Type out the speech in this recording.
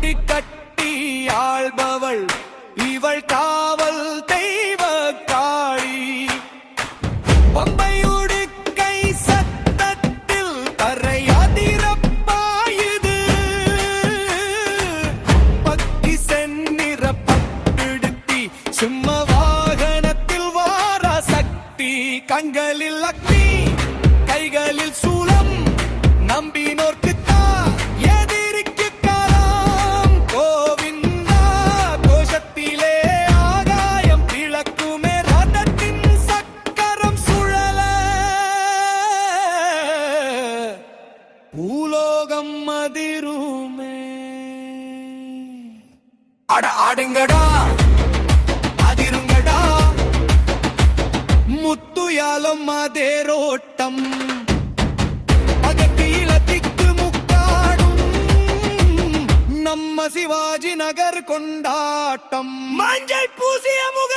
பட்டி கட்டி ஆள்பவள் இவள் காவல் தெய்வ காளி. பம்பையுடு கை சத்தத்தில் தரையதிரப்பாயுது. பக்கி செந்நிற பட்டுடுத்தி சிம்ம வாகனத்தில் வார சக்தி. கண்களில் அக்னி கைகளில் சூலம் நம்பினோர்க்கு பூலோகம் அதிருமே. ஆடுங்கடா அதிருங்கடா முத்துயாலும் அதேரோட்டம். அகத்தியில திக்கு முக்காடும் நம்ம சிவாஜி நகர் கொண்டாட்டம். மஞ்சள் பூசிய முக